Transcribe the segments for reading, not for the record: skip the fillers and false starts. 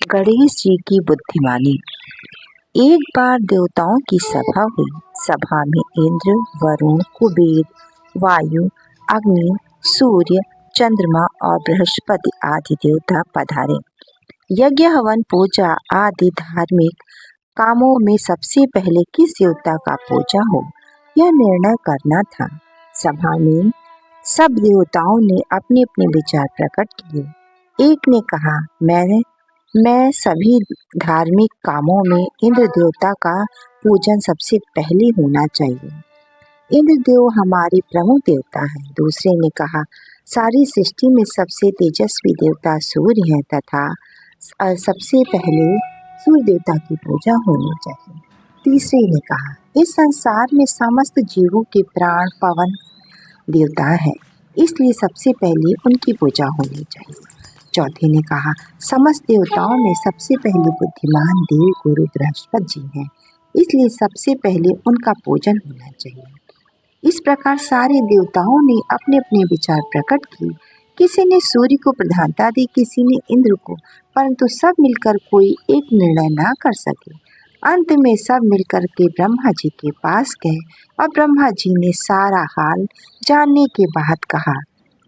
गणेश जी की बुद्धिमानी। एक बार देवताओं की सभा हुई। सभा में इंद्र, वरुण, कुबेर, वायु, अग्नि, सूर्य, चंद्रमा और बृहस्पति आदि देवता पधारे। यज्ञ, हवन, पूजा आदि धार्मिक कामों में सबसे पहले किस देवता का पूजा हो, यह निर्णय करना था। सभा में सब देवताओं ने अपने अपने विचार प्रकट किए। एक ने कहा, मैं सभी धार्मिक कामों में इंद्र देवता का पूजन सबसे पहले होना चाहिए। इंद्र देव हमारे प्रमुख देवता हैं। दूसरे ने कहा, सारी सृष्टि में सबसे तेजस्वी देवता सूर्य है तथा सबसे पहले सूर्य देवता की पूजा होनी चाहिए। तीसरे ने कहा, इस संसार में समस्त जीवों के प्राण पवन देवता है, इसलिए सबसे पहले उनकी पूजा होनी चाहिए। चौथे ने कहा, समस्त देवताओं में सबसे पहले बुद्धिमान देव गुरु बृहस्पति जी हैं, इसलिए सबसे पहले उनका पूजन होना चाहिए। इस प्रकार सारे देवताओं ने अपने अपने विचार प्रकट किए। किसी ने सूर्य को प्रधानता दी, किसी ने इंद्र को, परंतु सब मिलकर कोई एक निर्णय ना कर सके। अंत में सब मिलकर के ब्रह्मा जी के पास गए और ब्रह्मा जी ने सारा हाल जानने के बाद कहा,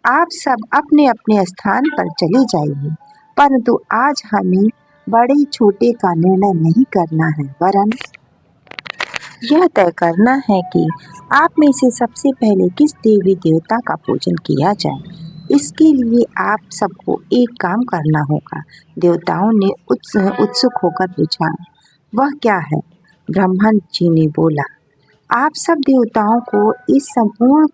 आप सब अपने अपने स्थान पर चले जाइए, परंतु आज हमें बड़े छोटे का निर्णय नहीं करना है, वरन यह तय करना है कि आप में से सबसे पहले किस देवी देवता का पूजन किया जाए। इसके लिए आप सबको एक काम करना होगा। देवताओं ने उत्सुक होकर पूछा, वह क्या है? ब्रह्मा जी ने बोला, आप सब देवताओं को इस संपूर्ण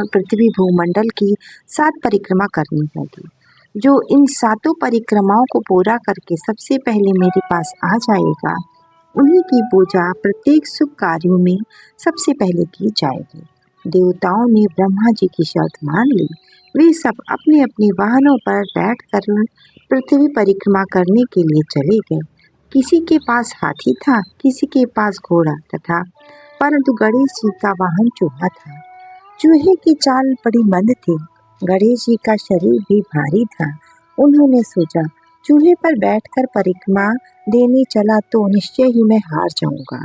पृथ्वी भूमंडल की 7 परिक्रमा करनी होगी। जो इन 7 परिक्रमाओं को पूरा करके सबसे पहले मेरे पास आ जाएगा, उन्हीं की पूजा प्रत्येक शुभ कार्यों में सबसे पहले की जाएगी। देवताओं ने ब्रह्मा जी की शर्त मान ली। वे सब अपने अपने वाहनों पर बैठकर पृथ्वी परिक्रमा करने के लिए चले गए। किसी के पास हाथी था, किसी के पास घोड़ा तथा परंतु गणेश जी का वाहन चूहा था। चूहे की चाल बड़ी मंद थी। गणेश जी का शरीर भी भारी था। उन्होंने सोचा, चूहे पर बैठकर परिक्रमा देने चला तो निश्चय ही मैं हार जाऊंगा।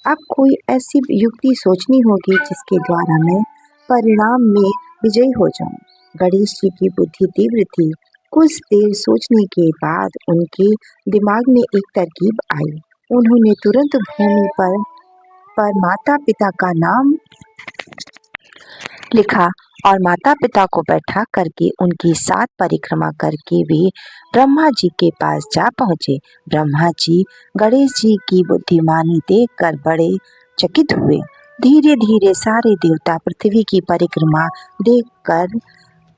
अब कोई ऐसी युक्ति सोचनी होगी जिसके द्वारा मैं परिणाम में विजयी हो जाऊं। गणेश जी की बुद्धि तीव्र थी। कुछ देर सोचने के बाद उनके दिमाग में एक तरकीब आई। उन्होंने तुरंत भूमि पर माता पिता का नाम लिखा और माता पिता को बैठा करके उनकी 7 परिक्रमा करके वे ब्रह्मा जी के पास जा पहुँचे। ब्रह्मा जी गणेश जी की बुद्धिमानी देखकर बड़े चकित हुए। धीरे धीरे सारे देवता पृथ्वी की परिक्रमा देखकर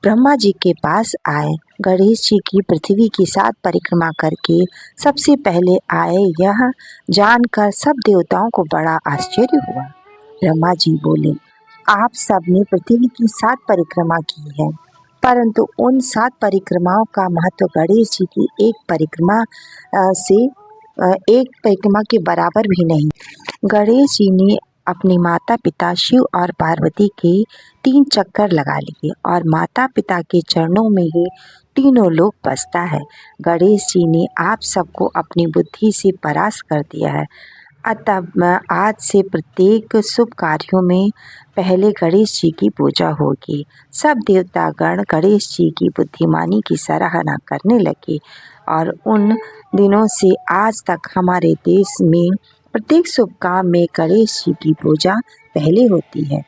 ब्रह्मा जी के पास आए। गणेश जी की पृथ्वी की 7 परिक्रमा करके सबसे पहले आए, यह जानकर सब देवताओं को बड़ा आश्चर्य हुआ। ब्रह्मा जी बोले, आप सबने पृथ्वी की 7 परिक्रमा की है, परंतु उन 7 परिक्रमाओं का महत्व गणेश जी की एक परिक्रमा के बराबर भी नहीं। गणेश जी ने अपने माता पिता शिव और पार्वती के 3 चक्कर लगा लिए और माता पिता के चरणों में ही तीनों लोक बसता है। गणेश जी ने आप सबको अपनी बुद्धि से परास्त कर दिया है। अतः आज से प्रत्येक शुभ कार्यों में पहले गणेश जी की पूजा होगी। सब देवतागण गणेश जी की बुद्धिमानी की सराहना करने लगे और उन दिनों से आज तक हमारे देश में प्रत्येक शुभ काम में गणेश जी की पूजा पहले होती है।